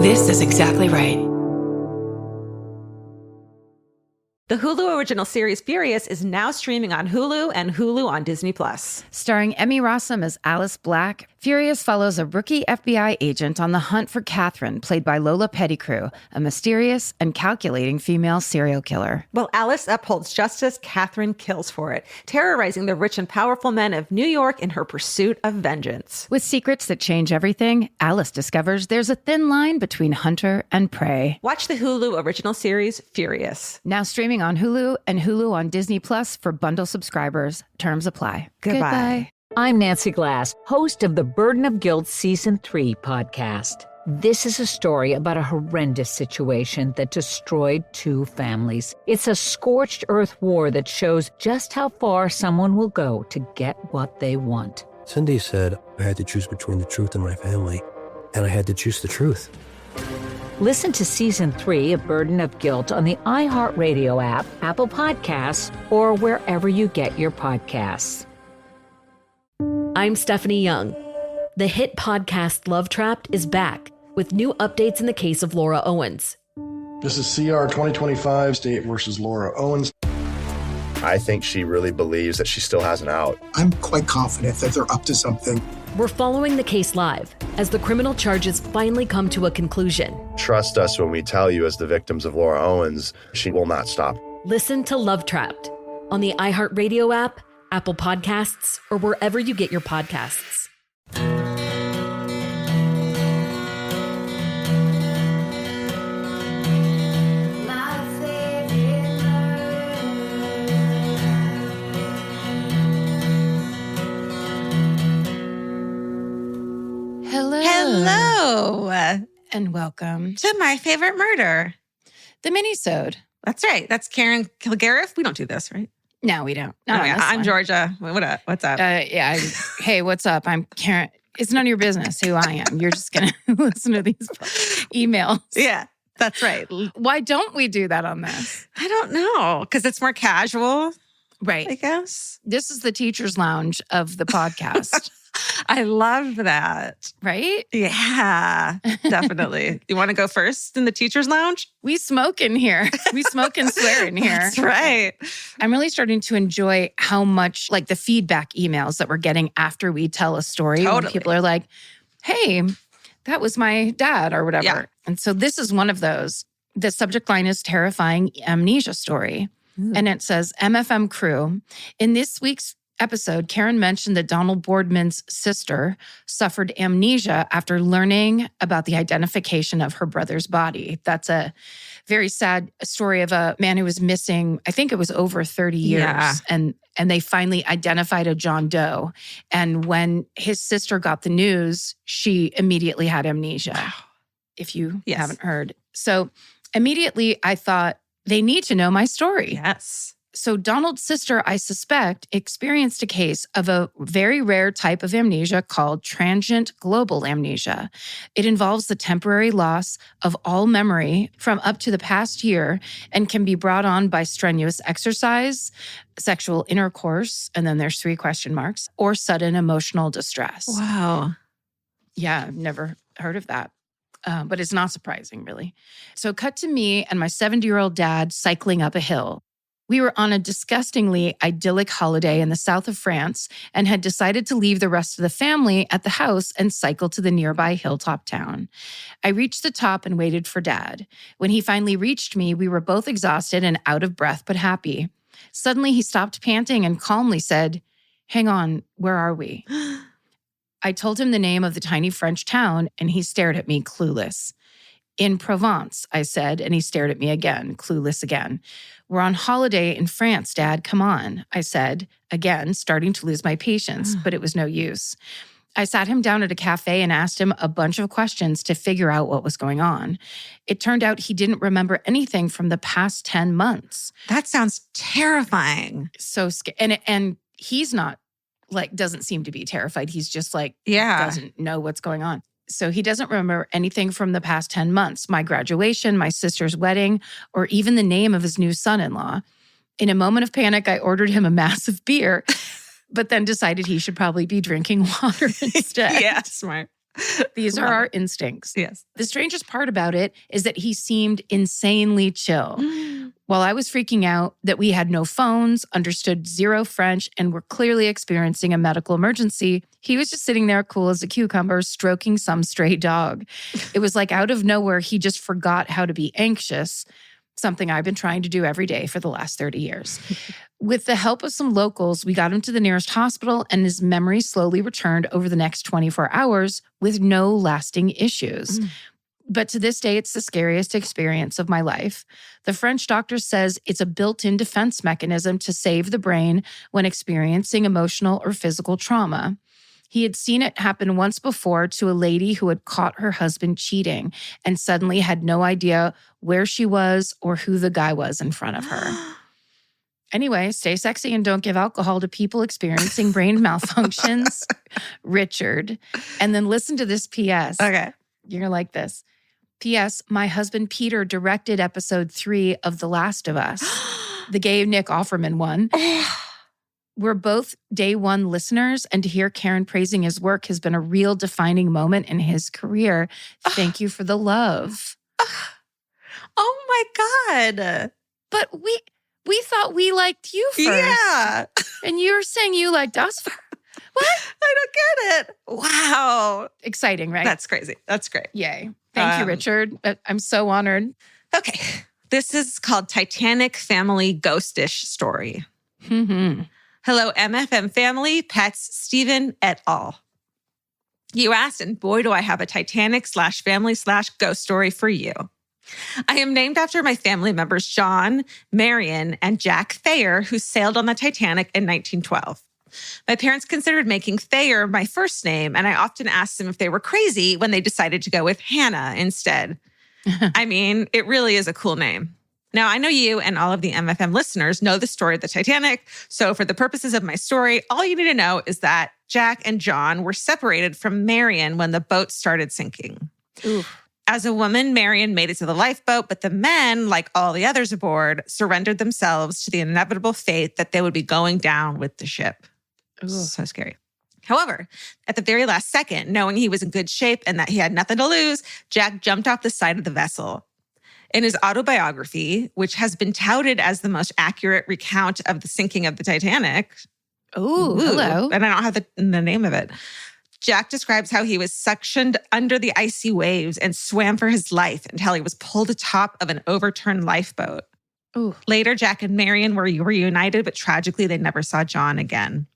This is exactly right. The Hulu original series Furious is now streaming on Hulu and Hulu on Disney+. Starring Emmy Rossum as Alice Black, Furious follows a rookie FBI agent on the hunt for Catherine, played by Lola Pettigrew, a mysterious and calculating female serial killer. While Alice upholds justice, Catherine kills for it, terrorizing the rich and powerful men of New York in her pursuit of vengeance. With secrets that change everything, Alice discovers there's a thin line between hunter and prey. Watch the Hulu original series Furious. Now streaming on Hulu and Hulu on Disney Plus for bundle subscribers. Terms apply. Goodbye. I'm Nancy Glass, host of the Burden of Guilt Season 3 podcast. This is a story about a horrendous situation that destroyed 2 families. It's a scorched earth war that shows just how far someone will go to get what they want. Cindy said I had to choose between the truth and my family, and I had to choose the truth. Listen to Season 3 of Burden of Guilt on the iHeartRadio app, Apple Podcasts, or wherever you get your podcasts. I'm Stephanie Young. The hit podcast Love Trapped is back with new updates in the case of Laura Owens. This is CR 2025, State versus Laura Owens. I think she really believes that she still has an out. I'm quite confident that they're up to something. We're following the case live as the criminal charges finally come to a conclusion. Trust us when we tell you, as the victims of Laura Owens, she will not stop. Listen to Love Trapped on the iHeartRadio app, Apple Podcasts, or wherever you get your podcasts. Hello, and welcome To My Favorite Murder. the Minisode. That's right. That's Karen Kilgariff. We don't do this, right? No, we don't. Oh, yeah. I'm Georgia. What up? What's up? Hey, what's up? I'm Karen. It's none of your business who I am. You're just going to listen to these emails. Yeah, that's right. Why don't we do that on this? I don't know, because it's more casual, Right. I guess. This is the teacher's lounge of the podcast, I love that. right? Yeah, definitely. You want to go first in the teacher's lounge? We smoke in here. We smoke and swear in here. That's right. I'm really starting to enjoy how much like the feedback emails that we're getting after we tell a story. When Totally. people are like, hey, that was my dad or whatever. Yeah. And so this is one of those. The subject line is terrifying amnesia story. And it says, MFM crew, in this week's episode, Karen mentioned that Donald Boardman's sister suffered amnesia after learning about the identification of her brother's body. That's a very sad story of a man who was missing, I think it was over 30 years. Yeah. And they finally identified a John Doe. And when his sister got the news, she immediately had amnesia, if you Yes. haven't heard. So immediately I thought, they need to know my story. Yes. So Donald's sister, I suspect, experienced a case of a very rare type of amnesia called transient global amnesia. It involves the temporary loss of all memory from up to the past year and can be brought on by strenuous exercise, sexual intercourse, and then there's 3 question marks, or sudden emotional distress. Wow. Yeah, I've never heard of that. But it's not surprising, really. So cut to me and my 70-year-old dad cycling up a hill. We were on a disgustingly idyllic holiday in the south of France and had decided to leave the rest of the family at the house and cycle to the nearby hilltop town. I reached the top and waited for Dad. When he finally reached me, we were both exhausted and out of breath but happy. Suddenly, he stopped panting and calmly said, "Hang on, where are we?" I told him the name of the tiny French town, and he stared at me, clueless. "In Provence," I said, and he stared at me again, clueless again. "We're on holiday in France, Dad. Come on," I said, again, starting to lose my patience, but it was no use. I sat him down at a cafe and asked him a bunch of questions to figure out what was going on. It turned out he didn't remember anything from the past 10 months. That sounds terrifying. So scary. And he's not, like, doesn't seem to be terrified. He's just like, Yeah. doesn't know what's going on. So he doesn't remember anything from the past 10 months, my graduation, my sister's wedding, or even the name of his new son-in-law. In a moment of panic, I ordered him a massive beer, but then decided he should probably be drinking water instead. Yeah, smart. These are our instincts. Yes. The strangest part about it is that he seemed insanely chill. While I was freaking out that we had no phones, understood zero French, and were clearly experiencing a medical emergency, he was just sitting there cool as a cucumber, stroking some stray dog. It was like out of nowhere, he just forgot how to be anxious, something I've been trying to do every day for the last 30 years. With the help of some locals, we got him to the nearest hospital, and his memory slowly returned over the next 24 hours with no lasting issues. But to this day, it's the scariest experience of my life. The French doctor says it's a built-in defense mechanism to save the brain when experiencing emotional or physical trauma. He had seen it happen once before to a lady who had caught her husband cheating and suddenly had no idea where she was or who the guy was in front of her. Anyway, stay sexy and don't give alcohol to people experiencing brain malfunctions. Richard. And then listen to this PS. Okay. You're going to like this. P.S. My husband Peter directed episode 3 of The Last of Us, the gay Nick Offerman one. We're both day one listeners, and to hear Karen praising his work has been a real defining moment in his career. Thank you for the love. Oh my God. But we thought we liked you first. Yeah. And you were saying you liked us first. What? I don't get it. Wow. Exciting, right? That's crazy. That's great. Yay. Thank you, Richard. I'm so honored. Okay. This is called Titanic Family Ghostish Story. Mm-hmm. Hello, MFM family, pets, Stephen et al. You asked, and boy, do I have a Titanic/family/ghost story for you. I am named after my family members, John, Marion, and Jack Thayer, who sailed on the Titanic in 1912. My parents considered making Thayer my first name, and I often asked them if they were crazy when they decided to go with Hannah instead. I mean, it really is a cool name. Now, I know you and all of the MFM listeners know the story of the Titanic, so for the purposes of my story, all you need to know is that Jack and John were separated from Marion when the boat started sinking. Ooh. As a woman, Marion made it to the lifeboat, but the men, like all the others aboard, surrendered themselves to the inevitable fate that they would be going down with the ship. Ooh. So scary. However, at the very last second, knowing he was in good shape and that he had nothing to lose, Jack jumped off the side of the vessel. In his autobiography, which has been touted as the most accurate recount of the sinking of the Titanic. Ooh, hello. And I don't have the name of it. Jack describes how he was suctioned under the icy waves and swam for his life until he was pulled atop of an overturned lifeboat. Ooh. Later, Jack and Marion were reunited, but tragically, they never saw John again.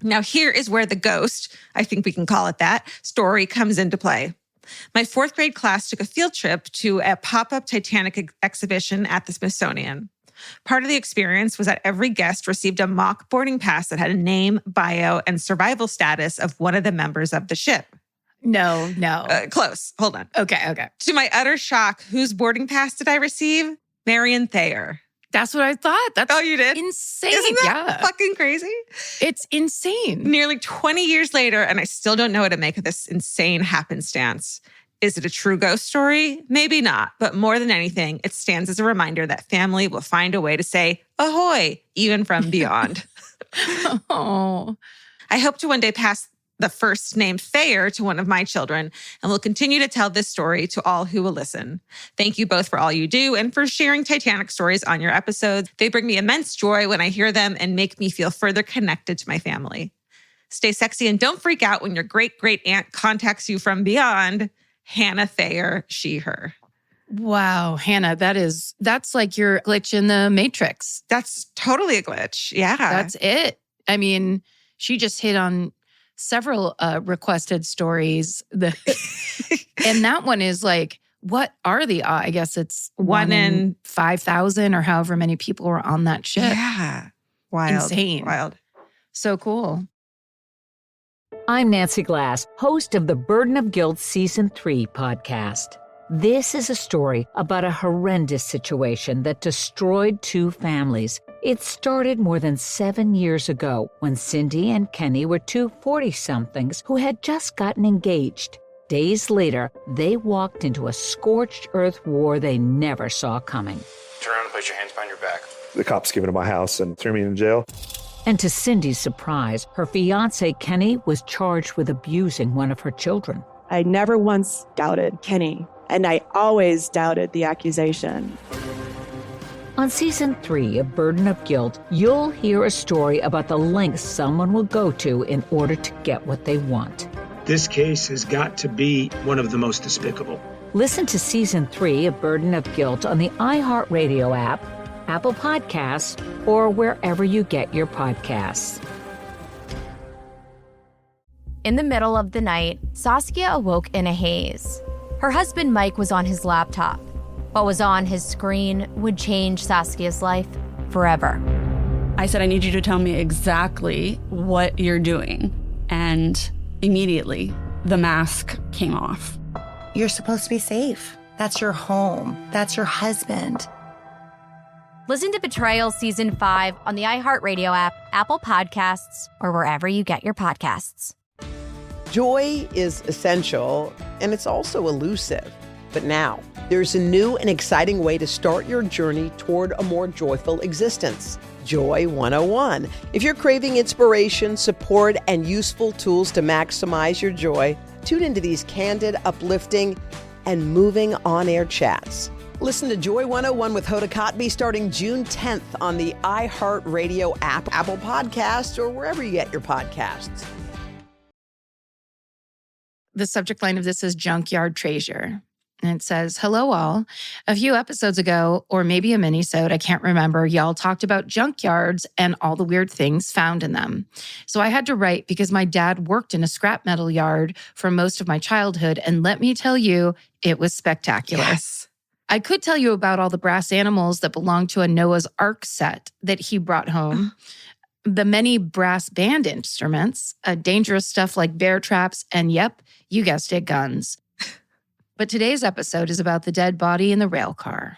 Now, here is where the ghost, I think we can call it that, story comes into play. My 4th grade class took a field trip to a pop-up Titanic exhibition at the Smithsonian. Part of the experience was that every guest received a mock boarding pass that had a name, bio, and survival status of one of the members of the ship. No. Close. Hold on. Okay. To my utter shock, whose boarding pass did I receive? Marion Thayer. That's what I thought. That's you did? Insane. Isn't that fucking crazy? It's insane. Nearly 20 years later, and I still don't know what to make of this insane happenstance. Is it a true ghost story? Maybe not. But more than anything, it stands as a reminder that family will find a way to say ahoy, even from beyond. Oh. I hope to one day pass the first name Thayer to one of my children, and will continue to tell this story to all who will listen. Thank you both for all you do and for sharing Titanic stories on your episodes. They bring me immense joy when I hear them and make me feel further connected to my family. Stay sexy and don't freak out when your great-great-aunt contacts you from beyond. Hannah Thayer, she, her. Wow, Hannah, that's like your glitch in the Matrix. That's totally a glitch. Yeah. That's it. I mean, she just hit on several requested stories. And that one is like, what are the odds? I guess it's 1 in 5,000 or however many people were on that ship. Yeah. Wild. Insane. Wild. So cool. I'm Nancy Glass, host of the Burden of Guilt Season 3 podcast. This is a story about a horrendous situation that destroyed 2 families. It started more than 7 years ago when Cindy and Kenny were 2 40-somethings who had just gotten engaged. Days later, they walked into a scorched earth war they never saw coming. Turn around and place your hands behind your back. The cops came into my house and threw me in jail. And to Cindy's surprise, her fiancé Kenny was charged with abusing one of her children. I never once doubted Kenny, and I always doubted the accusation. On Season 3 of Burden of Guilt, you'll hear a story about the lengths someone will go to in order to get what they want. This case has got to be one of the most despicable. Listen to Season 3 of Burden of Guilt on the iHeartRadio app, Apple Podcasts, or wherever you get your podcasts. In the middle of the night, Saskia awoke in a haze. Her husband Mike was on his laptop. What was on his screen would change Saskia's life forever. I said, I need you to tell me exactly what you're doing. And immediately, the mask came off. You're supposed to be safe. That's your home. That's your husband. Listen to Betrayal Season 5 on the iHeartRadio app, Apple Podcasts, or wherever you get your podcasts. Joy is essential, and it's also elusive. But now, there's a new and exciting way to start your journey toward a more joyful existence. Joy 101. If you're craving inspiration, support, and useful tools to maximize your joy, tune into these candid, uplifting, and moving on-air chats. Listen to Joy 101 with Hoda Kotb starting June 10th on the iHeartRadio app, Apple Podcasts, or wherever you get your podcasts. The subject line of this is Junkyard Treasure. And it says, hello all. A few episodes ago, or maybe a minisode, I can't remember, y'all talked about junkyards and all the weird things found in them. So I had to write because my dad worked in a scrap metal yard for most of my childhood. And let me tell you, it was spectacular. Yes. I could tell you about all the brass animals that belonged to a Noah's Ark set that he brought home. The many brass band instruments, dangerous stuff like bear traps, and yep, you guessed it, guns. But today's episode is about the dead body in the rail car.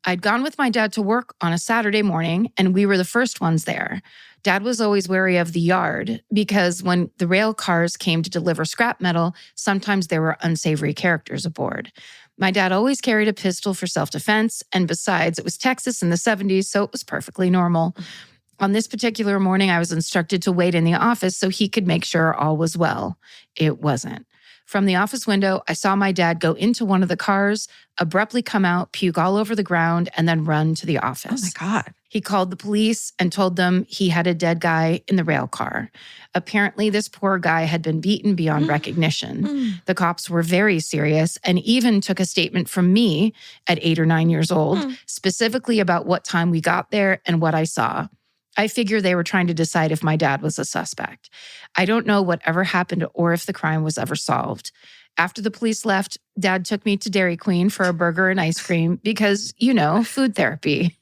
I'd gone with my dad to work on a Saturday morning, and we were the first ones there. Dad was always wary of the yard because when the rail cars came to deliver scrap metal, sometimes there were unsavory characters aboard. My dad always carried a pistol for self-defense, and besides, it was Texas in the 70s, so it was perfectly normal. On this particular morning, I was instructed to wait in the office so he could make sure all was well. It wasn't. From the office window, I saw my dad go into one of the cars, abruptly come out, puke all over the ground, and then run to the office. Oh my God. He called the police and told them he had a dead guy in the rail car. Apparently, this poor guy had been beaten beyond recognition. The cops were very serious and even took a statement from me at 8 or 9 years old, specifically about what time we got there and what I saw. I figure they were trying to decide if my dad was a suspect. I don't know what ever happened or if the crime was ever solved. After the police left, Dad took me to Dairy Queen for a burger and ice cream because, you know, food therapy.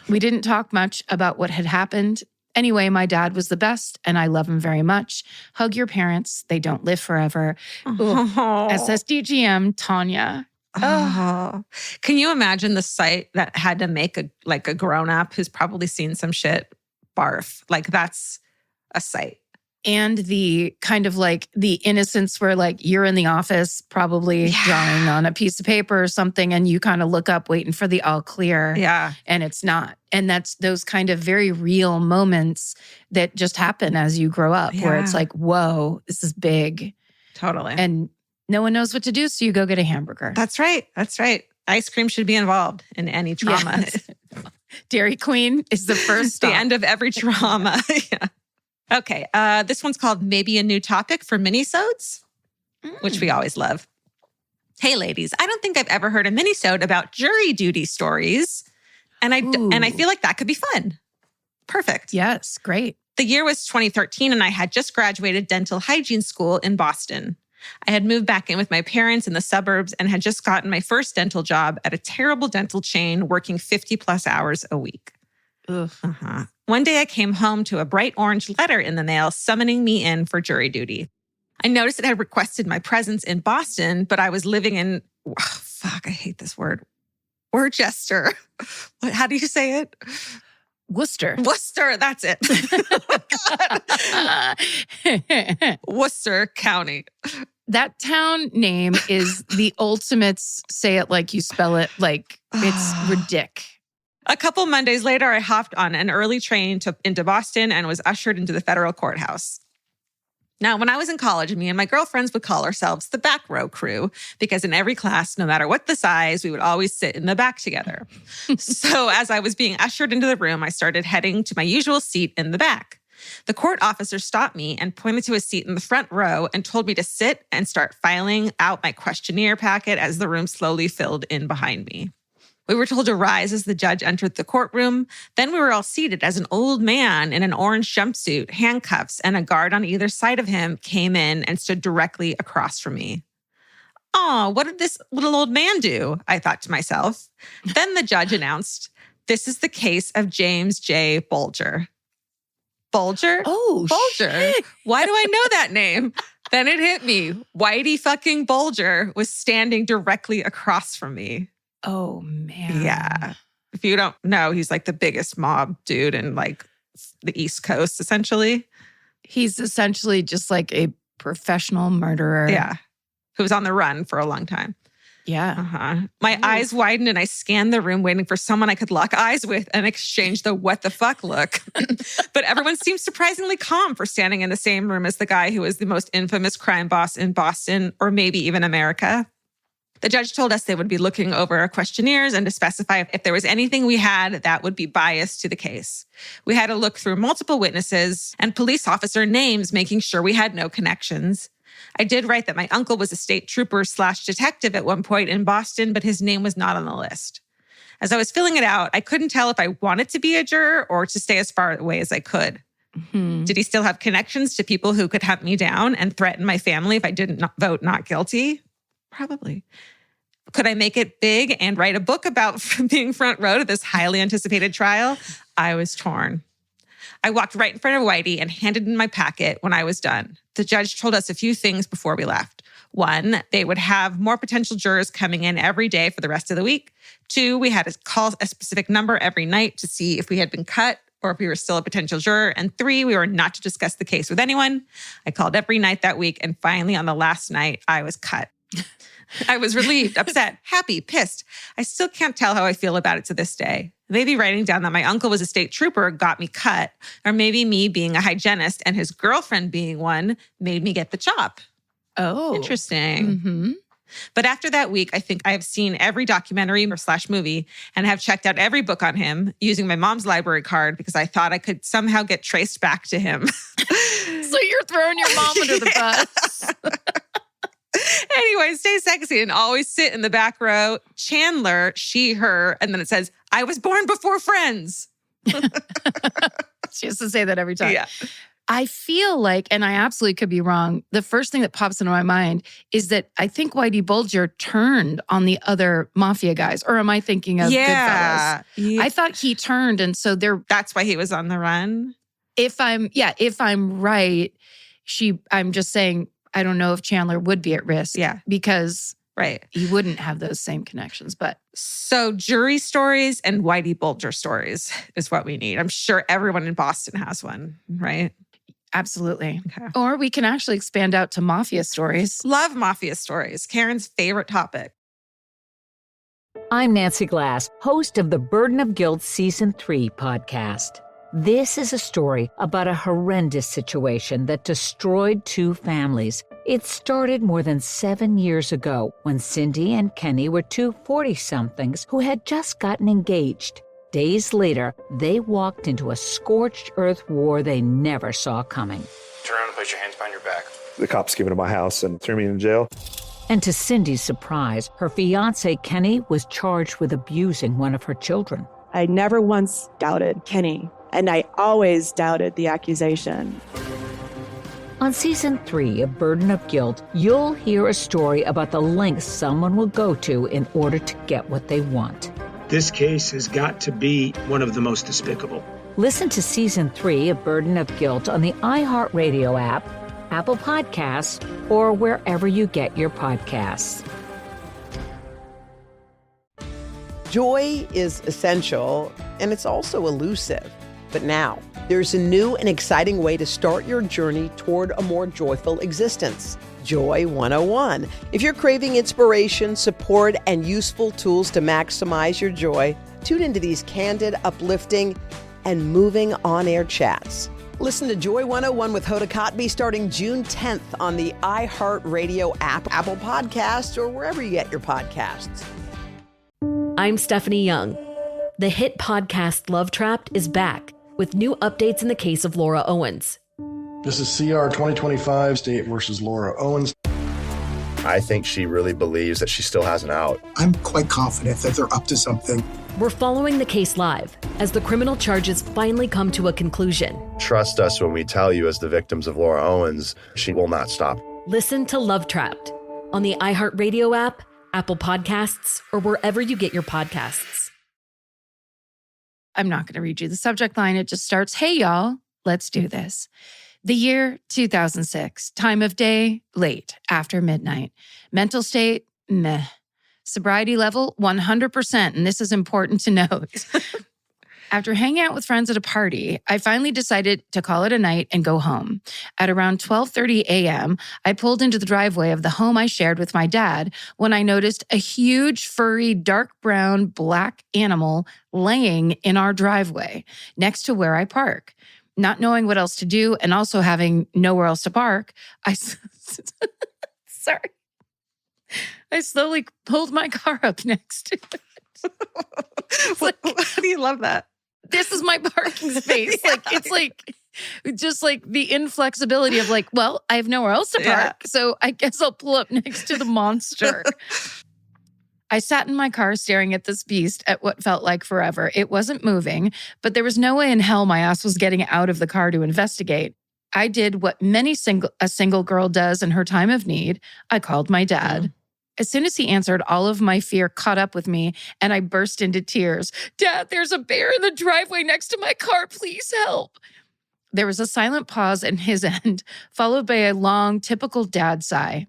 We didn't talk much about what had happened. Anyway, my dad was the best, and I love him very much. Hug your parents. They don't live forever. SSDGM, Tanya. Oh. Can you imagine the site that had to make a grown-up who's probably seen some shit barf? Like, that's a site. And the kind of like the innocence where like you're in the office probably drawing on a piece of paper or something, and you kind of look up waiting for the all clear. Yeah. And it's not. And that's those kind of very real moments that just happen as you grow up where it's like, whoa, this is big. Totally. And no one knows what to do, so you go get a hamburger. That's right. That's right. Ice cream should be involved in any trauma. Yes. Dairy Queen is the first stop. The end of every trauma. Yeah. Okay. This one's called Maybe a New Topic for Minisodes, which we always love. Hey, ladies, I don't think I've ever heard a minisode about jury duty stories. And I feel like that could be fun. Perfect. Yes, great. The year was 2013, and I had just graduated dental hygiene school in Boston. I had moved back in with my parents in the suburbs and had just gotten my first dental job at a terrible dental chain working 50 plus hours a week. One day I came home to a bright orange letter in the mail summoning me in for jury duty. I noticed it had requested my presence in Boston, but I was living in, I hate this word, Worcester. How do you say it? Worcester. Worcester, that's it. Oh, Worcester County. That town name is the ultimate say it like you spell it, like it's ridiculous. A couple Mondays later, I hopped on an early train into Boston and was ushered into the federal courthouse. Now, when I was in college, me and my girlfriends would call ourselves the back row crew because in every class, no matter what the size, we would always sit in the back together. So as I was being ushered into the room, I started heading to my usual seat in the back. The court officer stopped me and pointed to a seat in the front row and told me to sit and start filing out my questionnaire packet as the room slowly filled in behind me. We were told to rise as the judge entered the courtroom. Then we were all seated as an old man in an orange jumpsuit, handcuffs, and a guard on either side of him came in and stood directly across from me. Oh, what did this little old man do? I thought to myself. Then the judge announced, "This is the case of James J. Bulger." Bulger? Oh, Bulger. shit. Why do I know that name? Then it hit me. Whitey fucking Bulger was standing directly across from me. Oh, man. Yeah. If you don't know, he's like the biggest mob dude in like the East Coast, essentially. He's essentially just like a professional murderer. Yeah. Who was on the run for a long time. Yeah. My eyes widened and I scanned the room waiting for someone I could lock eyes with and exchange the what the fuck look. But everyone seemed surprisingly calm for standing in the same room as the guy who was the most infamous crime boss in Boston or maybe even America. The judge told us they would be looking over our questionnaires and to specify if there was anything we had that would be biased to the case. We had to look through multiple witnesses and police officer names, making sure we had no connections. I did write that my uncle was a state trooper/detective at one point in Boston, but his name was not on the list. As I was filling it out, I couldn't tell if I wanted to be a juror or to stay as far away as I could. Mm-hmm. Did he still have connections to people who could hunt me down and threaten my family if I didn't vote not guilty? Probably. Could I make it big and write a book about being front row to this highly anticipated trial? I was torn. I walked right in front of Whitey and handed in my packet when I was done. The judge told us a few things before we left. 1, they would have more potential jurors coming in every day for the rest of the week. 2, we had to call a specific number every night to see if we had been cut or if we were still a potential juror. And 3, we were not to discuss the case with anyone. I called every night that week. And finally, on the last night, I was cut. I was relieved, upset, happy, pissed. I still can't tell how I feel about it to this day. Maybe writing down that my uncle was a state trooper got me cut, or maybe me being a hygienist and his girlfriend being one made me get the chop. Oh. Interesting. Mm-hmm. But after that week, I think I have seen every documentary or /movie and have checked out every book on him using my mom's library card because I thought I could somehow get traced back to him. So you're throwing your mom under the bus. Anyway, stay sexy and always sit in the back row. Chandler, she, her, and then it says, I was born before Friends. She has to say that every time. Yeah. I feel like, and I absolutely could be wrong, the first thing that pops into my mind is that I think Whitey Bulger turned on the other mafia guys. Or am I thinking of Goodfellas? Yeah. I thought he turned, and so that's why he was on the run. If I'm right, I'm just saying, I don't know if Chandler would be at risk. Yeah. Because right. he wouldn't have those same connections. But so jury stories and Whitey Bulger stories is what we need. I'm sure everyone in Boston has one, right? Absolutely. Okay. Or we can actually expand out to mafia stories. Love mafia stories. Karen's favorite topic. I'm Nancy Glass, host of the Burden of Guilt Season 3 podcast. This is a story about a horrendous situation that destroyed 2 families. It started more than 7 years ago when Cindy and Kenny were 2 40-somethings who had just gotten engaged. Days later, they walked into a scorched earth war they never saw coming. Turn around and place your hands behind your back. The cops came into my house and threw me in jail. And to Cindy's surprise, her fiancé Kenny was charged with abusing one of her children. I never once doubted Kenny. And I always doubted the accusation. On Season 3 of Burden of Guilt, you'll hear a story about the lengths someone will go to in order to get what they want. This case has got to be one of the most despicable. Listen to Season 3 of Burden of Guilt on the iHeartRadio app, Apple Podcasts, or wherever you get your podcasts. Joy is essential, and it's also elusive. But now, there's a new and exciting way to start your journey toward a more joyful existence. Joy 101. If you're craving inspiration, support, and useful tools to maximize your joy, Tune into these candid, uplifting, and moving on-air chats. Listen to Joy 101 with Hoda Kotb starting June 10th on the iHeartRadio app, Apple Podcasts, or wherever you get your podcasts. I'm Stephanie Young. The hit podcast Love Trapped is back with new updates in the case of Laura Owens. This is CR 2025, State versus Laura Owens. I think she really believes that she still has an out. I'm quite confident that they're up to something. We're following the case live as the criminal charges finally come to a conclusion. Trust us when we tell you, as the victims of Laura Owens, she will not stop. Listen to Love Trapped on the iHeartRadio app, Apple Podcasts, or wherever you get your podcasts. I'm not going to read you the subject line. It just starts, "Hey, y'all, let's do this." The year 2006. Time of day, late, after midnight. Mental state, meh. Sobriety level, 100%. And this is important to note. After hanging out with friends at a party, I finally decided to call it a night and go home. At around 12:30 a.m., I pulled into the driveway of the home I shared with my dad when I noticed a huge, furry, dark brown, black animal laying in our driveway next to where I park. Not knowing what else to do and also having nowhere else to park, I slowly pulled my car up next to it. Why do you love that? This is my parking space. Yeah. It's just like the inflexibility of like, well, I have nowhere else to park, so I guess I'll pull up next to the monster. I sat in my car staring at this beast at what felt like forever. It wasn't moving, but there was no way in hell my ass was getting out of the car to investigate. I did what a single girl does in her time of need. I called my dad. As soon as he answered, all of my fear caught up with me and I burst into tears. "Dad, there's a bear in the driveway next to my car. Please help." There was a silent pause in his end, followed by a long, typical dad sigh.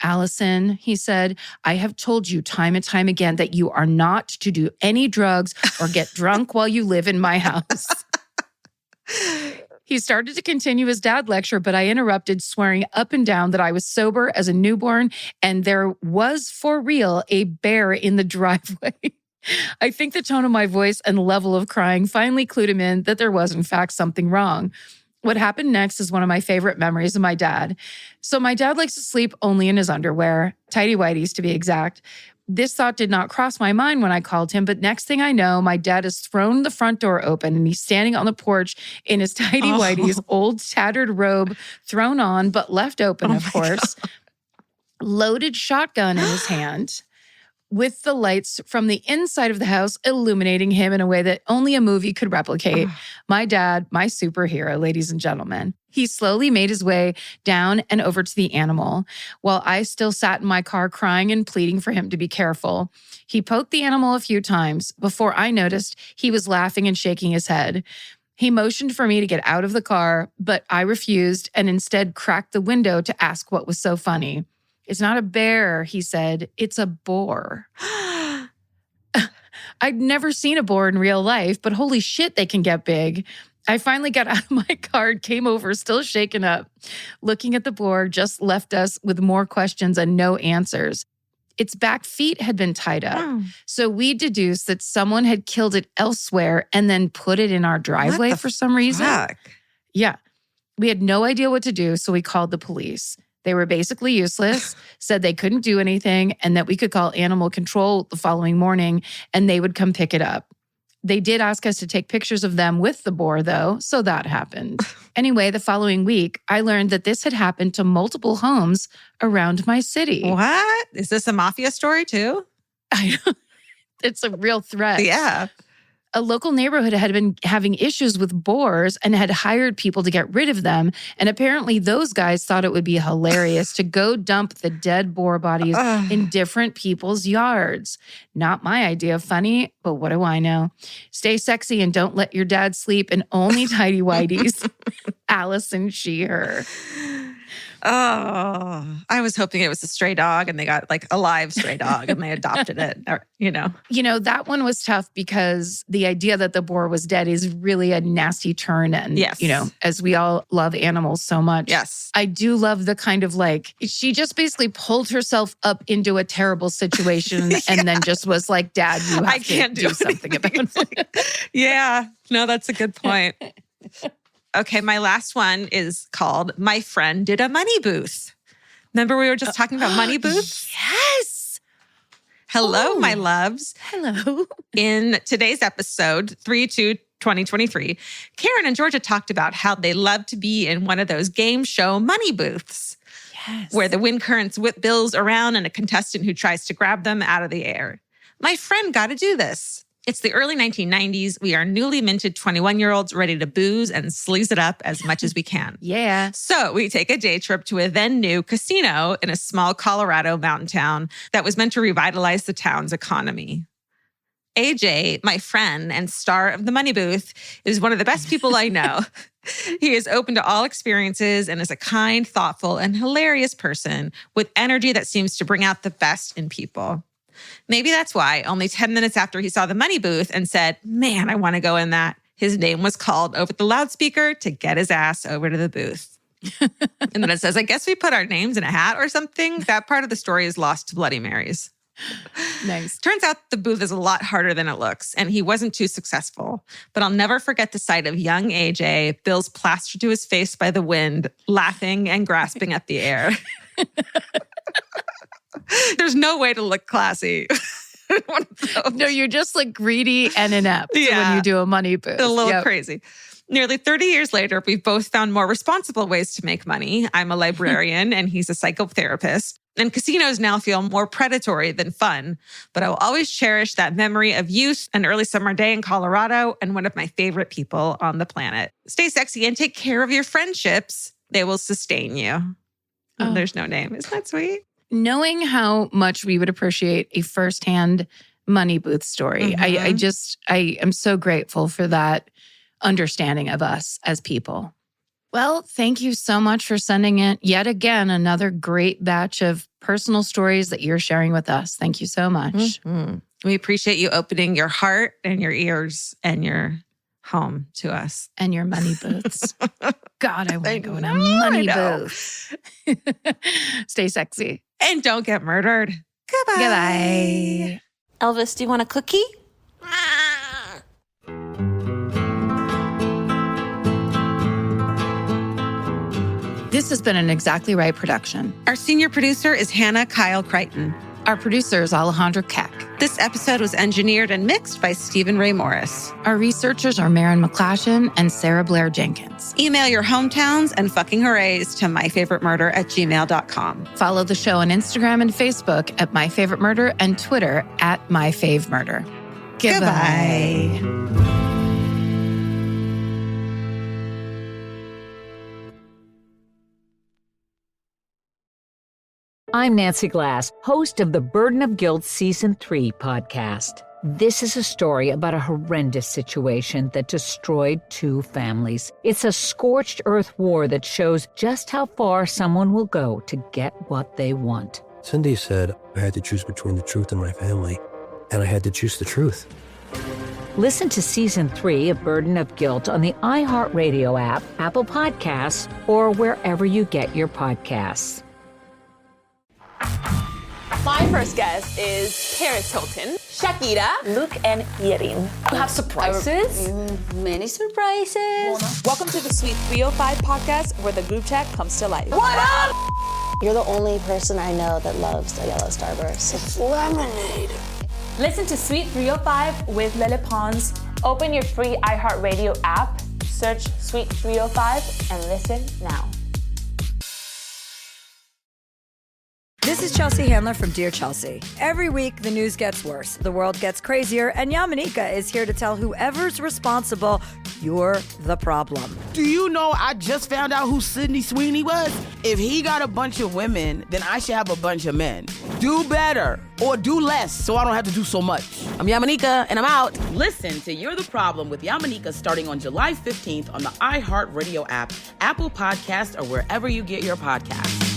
"Allison," he said, "I have told you time and time again that you are not to do any drugs or get drunk while you live in my house." He started to continue his dad lecture, but I interrupted, swearing up and down that I was sober as a newborn and there was for real a bear in the driveway. I think the tone of my voice and level of crying finally clued him in that there was, in fact, something wrong. What happened next is one of my favorite memories of my dad. So my dad likes to sleep only in his underwear, tighty whities to be exact. This thought did not cross my mind when I called him, but next thing I know, my dad has thrown the front door open and he's standing on the porch in his tighty whities, old tattered robe thrown on, but left open, of course, loaded shotgun in his hand, with the lights from the inside of the house illuminating him in a way that only a movie could replicate. My dad, my superhero, ladies and gentlemen. He slowly made his way down and over to the animal, while I still sat in my car crying and pleading for him to be careful. He poked the animal a few times before I noticed he was laughing and shaking his head. He motioned for me to get out of the car, but I refused and instead cracked the window to ask what was so funny. "It's not a bear," he said. "It's a boar." I'd never seen a boar in real life, but holy shit, they can get big. I finally got out of my car, came over, still shaken up. Looking at the boar just left us with more questions and no answers. Its back feet had been tied up. So we deduced that someone had killed it elsewhere and then put it in our driveway for some reason. Yeah. We had no idea what to do, so we called the police. They were basically useless, said they couldn't do anything, and that we could call animal control the following morning and they would come pick it up. They did ask us to take pictures of them with the boar, though, so that happened. Anyway, the following week, I learned that this had happened to multiple homes around my city. What? Is this a mafia story too? It's a real threat. Yeah. A local neighborhood had been having issues with boars and had hired people to get rid of them. And apparently those guys thought it would be hilarious to go dump the dead boar bodies in different people's yards. Not my idea of funny, but what do I know? Stay sexy and don't let your dad sleep in only tighty whities. Allison, she, her. Oh, I was hoping it was a stray dog and they got like a live stray dog and they adopted it, or, you know. You know, that one was tough because the idea that the boar was dead is really a nasty turn. And, yes, you know, as we all love animals so much. Yes. I do love the kind of like, she just basically pulled herself up into a terrible situation and then just was like, Dad, you have to do something about it. Yeah, no, that's a good point. Okay, my last one is called My Friend Did a Money Booth. Remember we were just talking about money booths? Yes. Hello, my loves. Hello. In today's episode, 3/2/2023, Karen and Georgia talked about how they love to be in one of those game show money booths. Yes. Where the wind currents whip bills around and a contestant who tries to grab them out of the air. My friend got to do this. It's the early 1990s. We are newly minted 21-year-olds ready to booze and sleaze it up as much as we can. Yeah. So we take a day trip to a then new casino in a small Colorado mountain town that was meant to revitalize the town's economy. AJ, my friend and star of the money booth, is one of the best people I know. He is open to all experiences and is a kind, thoughtful, and hilarious person with energy that seems to bring out the best in people. Maybe that's why, only 10 minutes after he saw the money booth and said, man, I want to go in that, his name was called over the loudspeaker to get his ass over to the booth. And then it says, I guess we put our names in a hat or something. That part of the story is lost to Bloody Marys. Nice. Turns out the booth is a lot harder than it looks, and he wasn't too successful. But I'll never forget the sight of young AJ, bills plastered to his face by the wind, laughing and grasping at the air. There's no way to look classy. No, you're just like greedy and inept when you do a money booth. A little crazy. Nearly 30 years later, we've both found more responsible ways to make money. I'm a librarian and he's a psychotherapist. And casinos now feel more predatory than fun. But I will always cherish that memory of youth, an early summer day in Colorado, and one of my favorite people on the planet. Stay sexy and take care of your friendships. They will sustain you. Oh. There's no name. Isn't that sweet? Knowing how much we would appreciate a firsthand money booth story, I am so grateful for that understanding of us as people. Well, thank you so much for sending it yet again, another great batch of personal stories that you're sharing with us. Thank you so much. Mm-hmm. We appreciate you opening your heart and your ears and your home to us. And your money booths. God, I want to go in a money booth. Stay sexy. And don't get murdered. Goodbye. Goodbye. Elvis, do you want a cookie? This has been an Exactly Right production. Our senior producer is Hannah Kyle Crichton. Our producer is Alejandra Keck. This episode was engineered and mixed by Stephen Ray Morris. Our researchers are Maren McClashen and Sarah Blair Jenkins. Email your hometowns and fucking hoorays to myfavoritemurder@gmail.com. Follow the show on Instagram and Facebook at myfavoritemurder and Twitter at myfavemurder. Goodbye. I'm Nancy Glass, host of the Burden of Guilt Season 3 podcast. This is a story about a horrendous situation that destroyed 2 families. It's a scorched earth war that shows just how far someone will go to get what they want. Cindy said I had to choose between the truth and my family, and I had to choose the truth. Listen to Season 3 of Burden of Guilt on the iHeartRadio app, Apple Podcasts, or wherever you get your podcasts. My first guest is Paris Hilton, Shakira, Luke, and Yerin. You have surprises? Many surprises. Welcome to the Sweet 305 podcast, where the group chat comes to life. What up? You're the only person I know that loves a yellow starburst. It's lemonade. Listen to Sweet 305 with Lele Pons. Open your free iHeartRadio app, search Sweet 305, and listen now. This is Chelsea Handler from Dear Chelsea. Every week, the news gets worse, the world gets crazier, and Yamanika is here to tell whoever's responsible, you're the problem. Do you know I just found out who Sydney Sweeney was? If he got a bunch of women, then I should have a bunch of men. Do better or do less so I don't have to do so much. I'm Yamanika, and I'm out. Listen to You're the Problem with Yamanika starting on July 15th on the iHeartRadio app, Apple Podcasts, or wherever you get your podcasts.